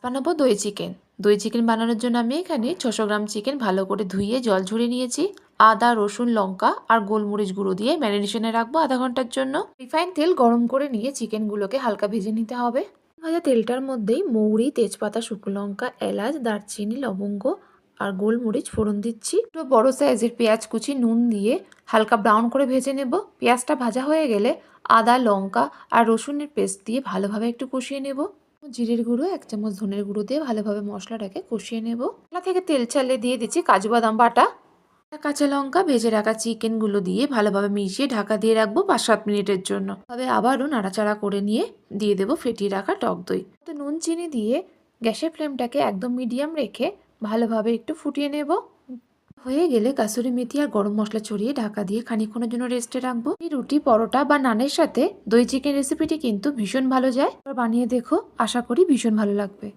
বানাবো দই চিকেন। দই চিকেন বানানোর জন্য আমি এখানে 600 গ্রাম চিকেন ভালো করে ধুয়ে জল ঝরিয়ে নিয়েছি। আদা, রসুন, লঙ্কা আর গোলমরিচ গুঁড়ো দিয়ে ম্যারিনেশনে রাখবো আধা ঘন্টার জন্য। রিফাইন তেল গরম করে নিয়ে চিকেনগুলোকে হালকা ভেজে নিতে হবে। ভাজা তেলটার মধ্যেই মৌরি, তেজপাতা, শুকনো লঙ্কা, এলাচ, দারচিনি, লবঙ্গ আর গোলমরিচ ফোড়ন দিচ্ছি। একটু বড় সাইজের পেঁয়াজ কুচি নুন দিয়ে হালকা ব্রাউন করে ভেজে নেব। পেঁয়াজটা ভাজা হয়ে গেলে আদা, লঙ্কা আর রসুনের পেস্ট দিয়ে ভালোভাবে একটু কষিয়ে নেব। জিরের গুঁড়ো, 1 চামচ ধনের গুঁড়ো দিয়ে ভালোভাবে মশলাটাকে কষিয়ে নেব। মশলা থেকে তেল ছাড়লে দিয়ে দিচ্ছি কাজু বাদাম বাটা, কাঁচা লঙ্কা, ভেজে রাখা চিকেনগুলো দিয়ে ভালোভাবে মিশিয়ে ঢাকা দিয়ে রাখবো 5-7 মিনিটের জন্য। তবে আবারও নাড়াচাড়া করে নিয়ে দিয়ে দেবো ফেটিয়ে রাখা টক দই। তো নুন চিনি দিয়ে গ্যাসের ফ্লেমটাকে একদম মিডিয়াম রেখে ভালোভাবে একটু ফুটিয়ে নেব। হয়ে গেলে কাসুরি মেথি আর গরম মশলা ছড়িয়ে ঢাকা দিয়ে খানিকক্ষণের জন্য রেস্টে রাখবো। এই রুটি, পরোটা বা নানের সাথে দই চিকেন রেসিপিটি কিন্তু ভীষণ ভালো যায়। বানিয়ে দেখো, আশা করি ভীষণ ভালো লাগবে।